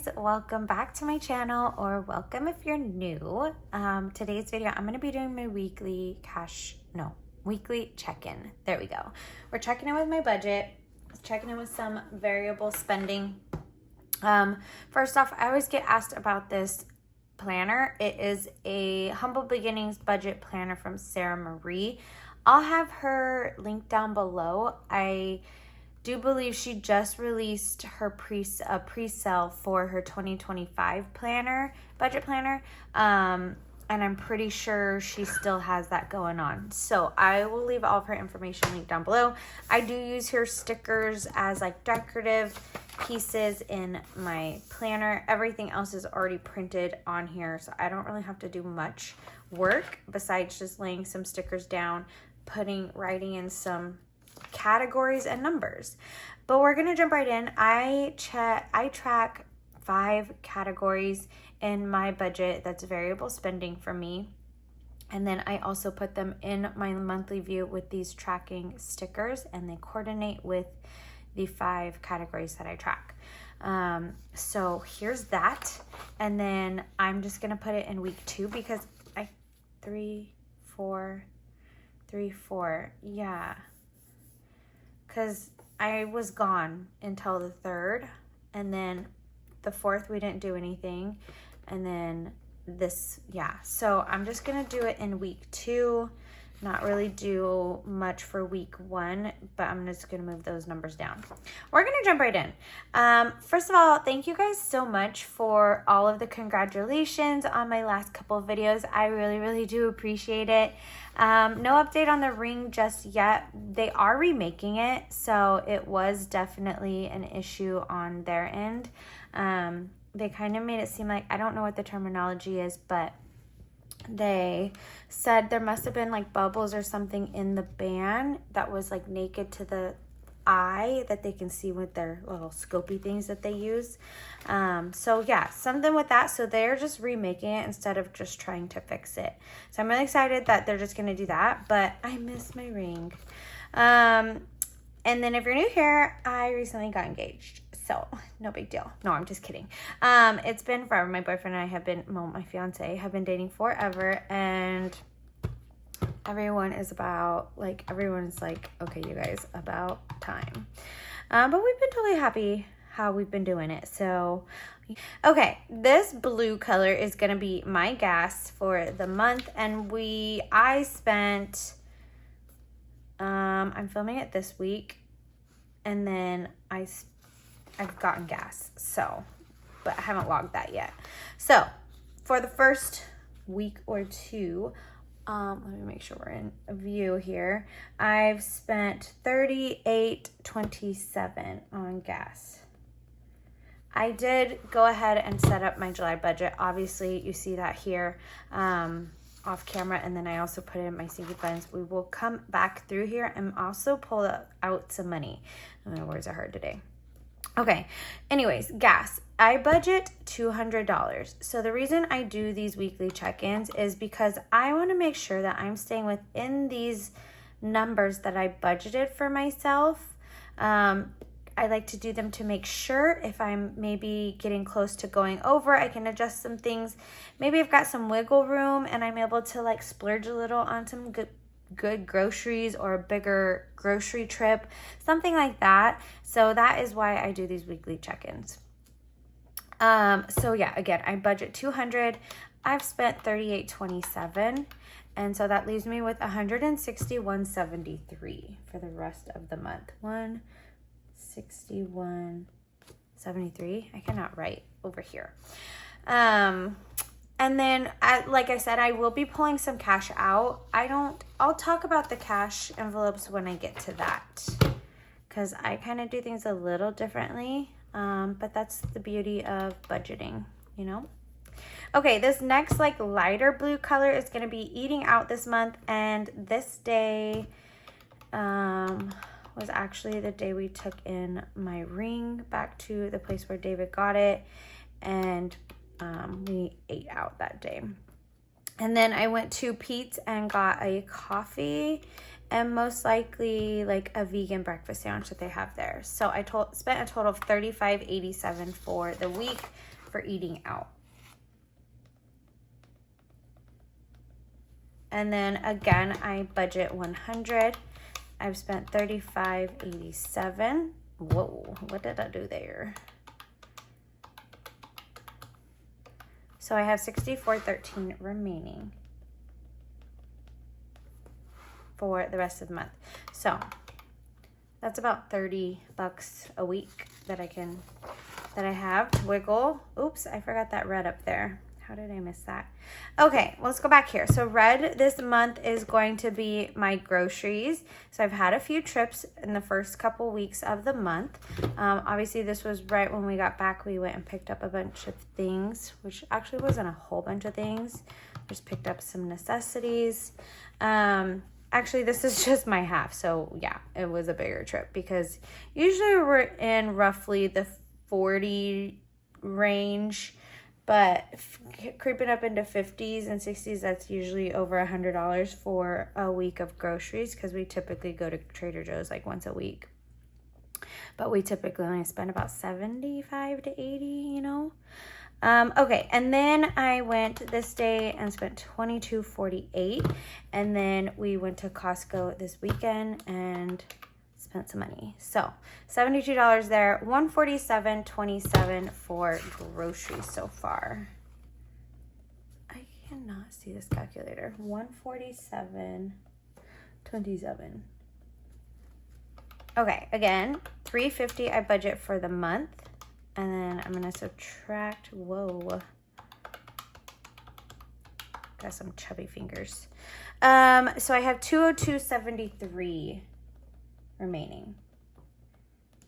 guys, welcome back to my channel, or welcome if you're new. Today's video, I'm going to be doing my weekly check-in. There we go. We're checking in with my budget, checking in with some variable spending. First off, I always get asked about this planner. It is a Humble Beginnings budget planner from Sarah Marie. I'll have her link down below. I do believe she just released her pre-sale for her 2025 budget planner. And I'm pretty sure she still has that going on. So I will leave all of her information linked down below. I do use her stickers as like decorative pieces in my planner. Everything else is already printed on here, so I don't really have to do much work besides just laying some stickers down, writing in some categories and numbers. But we're gonna jump right in. I track 5 categories in my budget that's variable spending for me, and then I also put them in my monthly view with these tracking stickers, and they coordinate with the 5 categories that I track. So here's that, and then I'm just gonna put it in week 2 because 3, 4, yeah, because I was gone until the 3rd, and then the 4th we didn't do anything, and then this, yeah. So I'm just gonna do it in week 2, not really do much for week 1, but I'm just gonna move those numbers down. We're gonna jump right in. First of all, thank you guys so much for all of the congratulations on my last couple of videos. I really do appreciate it. No update on the ring just yet. They are remaking it, so it was definitely an issue on their end. They kind of made it seem like, I don't know what the terminology is, but they said there must have been like bubbles or something in the band that was like naked to the eye that they can see with their little scopy things that they use. So yeah, something with that. So they're just remaking it instead of just trying to fix it. So I'm really excited that they're just going to do that, but I miss my ring. And then if you're new here, I recently got engaged. So no big deal. No, I'm just kidding. It's been forever. My boyfriend and I have been, well, my fiance have been dating forever, and everyone's like, okay, you guys, about time. But we've been totally happy how we've been doing it. So, okay, this blue color is going to be my gas for the month. And I spent, I'm filming it this week, and then I've gotten gas. So, but I haven't logged that yet. So for the first week or 2, let me make sure we're in a view here. I've spent $38.27 on gas. I did go ahead and set up my July budget. Obviously, you see that here off camera, and then I also put it in my sinking funds. We will come back through here and also pull out some money. My words are hard today. Okay, anyways, gas. I budget $200. So the reason I do these weekly check-ins is because I want to make sure that I'm staying within these numbers that I budgeted for myself. I like to do them to make sure if I'm maybe getting close to going over, I can adjust some things. Maybe I've got some wiggle room and I'm able to like splurge a little on some good groceries or a bigger grocery trip, something like that. So that is why I do these weekly check-ins. So yeah, again, I budget $200. I've spent $38.27, and so that leaves me with $161.73 for the rest of the month. $161.73. I cannot write over here. And then, like I said, I will be pulling some cash out. I'll talk about the cash envelopes when I get to that, because I kind of do things a little differently. But that's the beauty of budgeting, you know? Okay, this next like lighter blue color is going to be eating out this month. And this day was actually the day we took in my ring back to the place where David got it. And we ate out that day. And then I went to Pete's and got a coffee and most likely like a vegan breakfast sandwich that they have there. So I spent a total of $35.87 for the week. for eating out. And then again, I budget 100. I've spent $35.87. Whoa, what did I do there? So I have $64.13 remaining for the rest of the month. So that's about $30 a week that I have to wiggle. Oops, I forgot that red up there. How did I miss that? Okay, well, let's go back here. So red this month is going to be my groceries. So I've had a few trips in the first couple weeks of the month. Obviously, this was right when we got back. We went and picked up a bunch of things, which actually wasn't a whole bunch of things. Just picked up some necessities. Actually, this is just my half. So yeah, it was a bigger trip because usually we're in roughly the 40 range. But creeping up into 50s and 60s, that's usually over $100 for a week of groceries because we typically go to Trader Joe's like once a week. But we typically only spend about 75 to 80, you know. Okay, and then I went this day and spent $22.48. And then we went to Costco this weekend and spent some money. So $72 there, $147.27 for groceries so far. I cannot see this calculator. $147.27. Okay, again, $350 I budget for the month. And then I'm gonna subtract, whoa. Got some chubby fingers. So I have $202.73 remaining,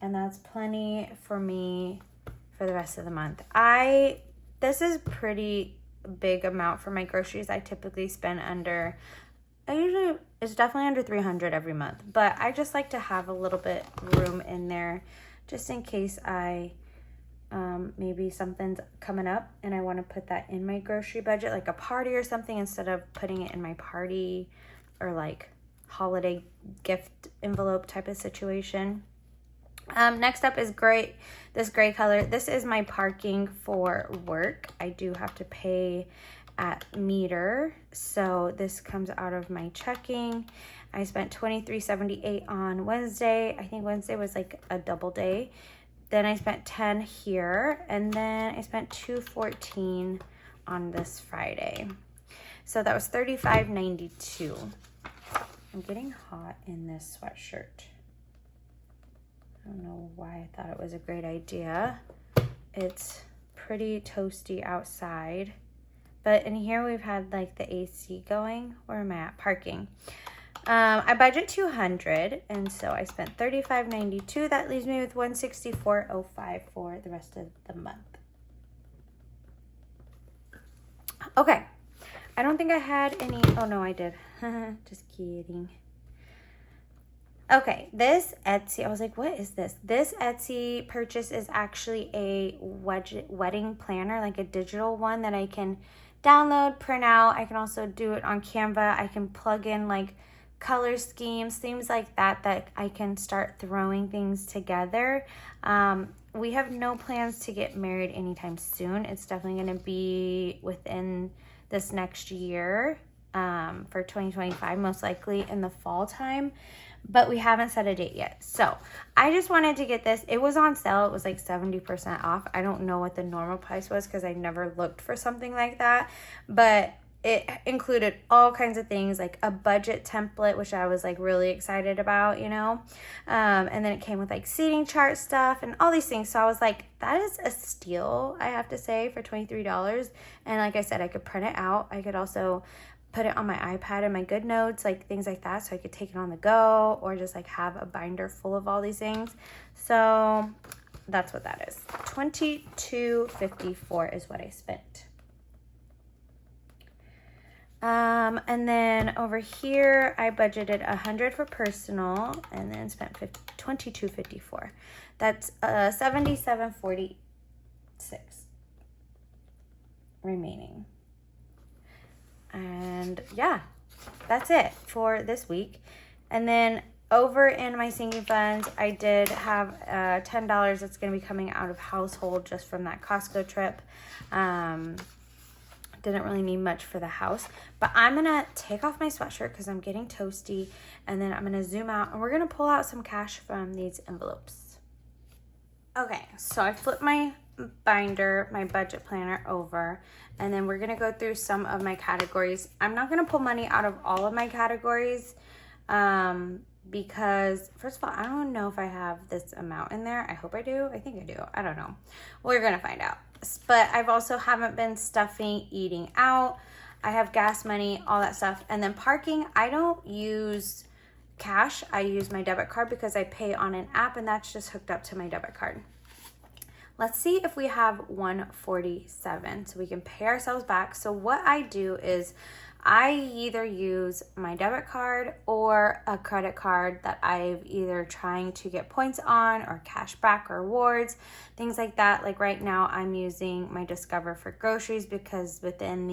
and that's plenty for me for the rest of the month. This is pretty big amount for my groceries. I typically spend it's definitely under 300 every month, but I just like to have a little bit room in there just in case maybe something's coming up and I want to put that in my grocery budget, like a party or something, instead of putting it in my party or like holiday gift envelope type of situation. Next up is this gray color. This is my parking for work. I do have to pay at meter, so this comes out of my checking. I spent $23.78 on Wednesday. I think Wednesday was like a double day. Then I spent $10 here, and then I spent $2.14 on this Friday. So that was $35.92. I'm getting hot in this sweatshirt. I don't know why I thought it was a great idea. It's pretty toasty outside. But in here we've had like the AC going. Where am I at? Parking. I budget $200, and so I spent $35.92. That leaves me with $164.05 for the rest of the month. Okay. I don't think I had any. Oh, no, I did. Just kidding. Okay, this Etsy, I was like, what is this? This Etsy purchase is actually a wedding planner, like a digital one that I can download, print out. I can also do it on Canva. I can plug in like color schemes, things like that I can start throwing things together. We have no plans to get married anytime soon. It's definitely going to be within this next year, for 2025, most likely in the fall time, but we haven't set a date yet. So I just wanted to get this. It was on sale. It was like 70% off. I don't know what the normal price was because I never looked for something like that, but it included all kinds of things, like a budget template, which I was like really excited about, you know, and then it came with like seating chart stuff and all these things. So I was like, that is a steal, I have to say, for $23. And like I said, I could print it out. I could also put it on my iPad and my good notes, like things like that, so I could take it on the go or just like have a binder full of all these things. So that's what that is. $22.54 is what I spent. And then over here, I budgeted $100 for personal and then spent $22.54. That's $77.46 remaining. And yeah, that's it for this week. And then over in my sinking funds, I did have $10 that's going to be coming out of household just from that Costco trip. Didn't really need much for the house, but I'm going to take off my sweatshirt because I'm getting toasty, and then I'm going to zoom out and we're going to pull out some cash from these envelopes. Okay, so I flipped my binder, my budget planner over, and then we're going to go through some of my categories. I'm not going to pull money out of all of my categories because first of all, I don't know if I have this amount in there. I hope I do. I think I do. I don't know. We're going to find out. But I've also haven't been stuffing, eating out. I have gas money, all that stuff. And then parking, I don't use cash. I use my debit card because I pay on an app, and that's just hooked up to my debit card. Let's see if we have 147 so we can pay ourselves back. So what I do is I either use my debit card or a credit card that I've either trying to get points on or cash back or rewards, things like that. Like right now I'm using my Discover for groceries because within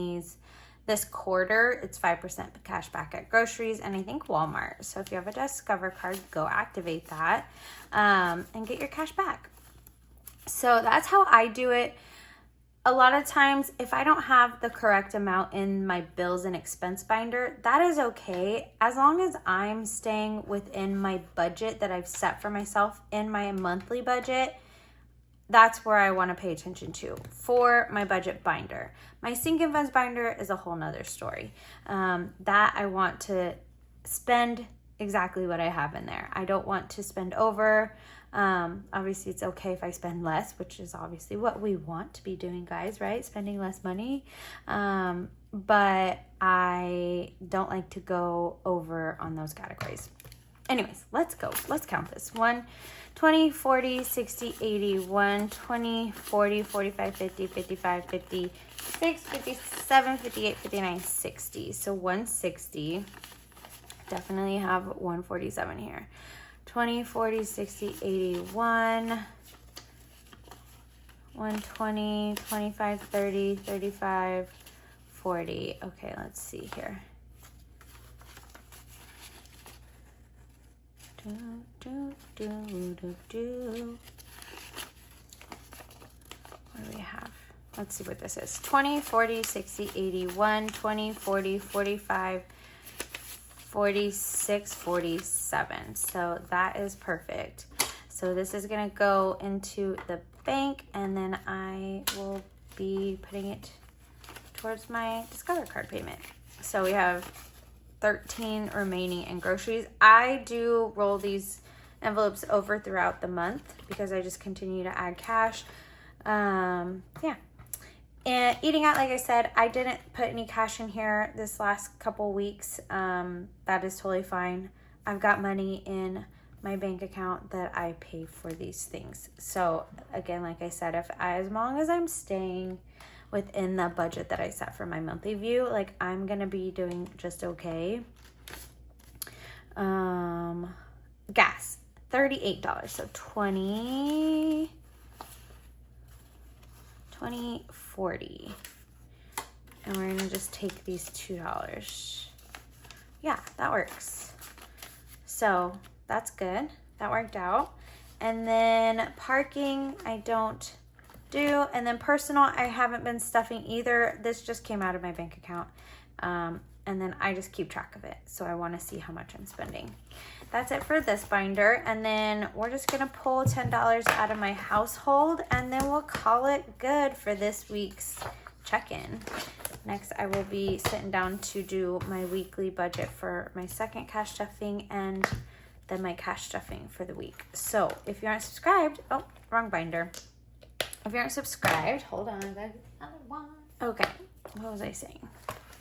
this quarter, it's 5% cash back at groceries and I think Walmart. So if you have a Discover card, go activate that and get your cash back. So that's how I do it. A lot of times, if I don't have the correct amount in my bills and expense binder, that is okay. As long as I'm staying within my budget that I've set for myself in my monthly budget, that's where I want to pay attention to for my budget binder. My sinking funds binder is a whole nother story. That I want to spend exactly what I have in there. I don't want to spend over. Obviously it's okay if I spend less, which is obviously what we want to be doing, guys, right? Spending less money. But I don't like to go over on those categories. Anyways, let's go. Let's count this. 1, 20, 40, 60, 80, 1, 20, 40, 45, 50, 55, 56, 57, 58, 59, 60. So 160. Definitely have 147 here. 20, 40, 60, 81, 120, 25, 30, 35, 40. Okay, let's see here. What do we have? Let's see what this is. 20, 40, 60, 81, 20, 40, 45, 46, 47. So that is perfect. So this is going to go into the bank and then I will be putting it towards my Discover card payment. So we have 13 remaining in groceries. I do roll these envelopes over throughout the month because I just continue to add cash. Yeah. And eating out, like I said, I didn't put any cash in here this last couple weeks. That is totally fine. I've got money in my bank account that I pay for these things. So again, like I said, as long as I'm staying within the budget that I set for my monthly view, like I'm gonna be doing just okay. Gas, $38. So 20, 40. And we're gonna just take these $2. Yeah, that works. So that's good. That worked out. And then parking, I don't do. And then personal, I haven't been stuffing either. This just came out of my bank account. And then I just keep track of it. So I want to see how much I'm spending. That's it for this binder. And then we're just going to pull $10 out of my household. And then we'll call it good for this week's check-in. Next, I will be sitting down to do my weekly budget for my second cash stuffing and then my cash stuffing for the week. So if you aren't subscribed, oh, wrong binder. If you aren't subscribed, hold on, there's another one. Okay, what was I saying?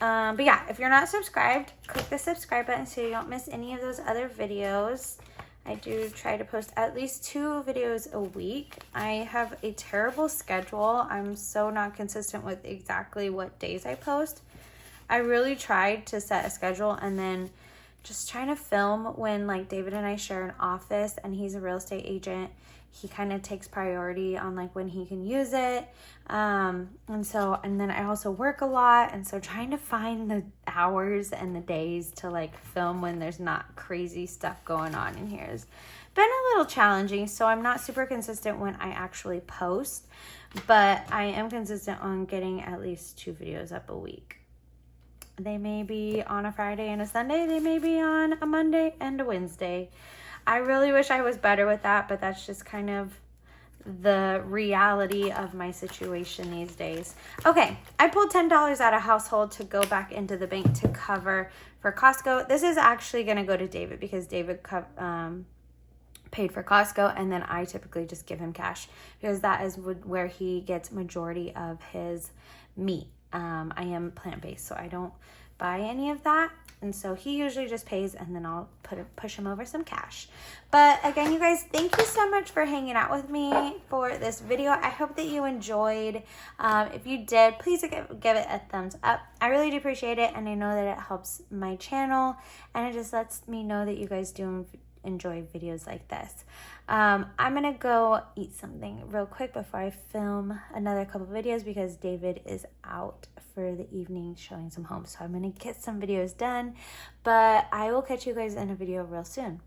But yeah, if you're not subscribed, click the subscribe button so you don't miss any of those other videos. I do try to post at least 2 videos a week. I have a terrible schedule. I'm so not consistent with exactly what days I post. I really tried to set a schedule and then just trying to film when like David and I share an office and he's a real estate agent. he kind of takes priority on like when he can use it. And then I also work a lot. And so trying to find the hours and the days to like film when there's not crazy stuff going on in here has been a little challenging. So I'm not super consistent when I actually post, but I am consistent on getting at least 2 videos up a week. They may be on a Friday and a Sunday. They may be on a Monday and a Wednesday. I really wish I was better with that, but that's just kind of the reality of my situation these days. Okay, I pulled $10 out of household to go back into the bank to cover for Costco. This is actually going to go to David because David paid for Costco, and then I typically just give him cash because that is where he gets majority of his meat. I am plant-based, so I don't buy any of that. And so he usually just pays, and then I'll push him over some cash. But again, you guys, thank you so much for hanging out with me for this video. I hope that you enjoyed. If you did, please give it a thumbs up. I really do appreciate it, and I know that it helps my channel, and it just lets me know that you guys do enjoy videos like this. I'm gonna go eat something real quick before I film another couple videos because David is out for the evening showing some homes. So I'm gonna get some videos done, but I will catch you guys in a video real soon.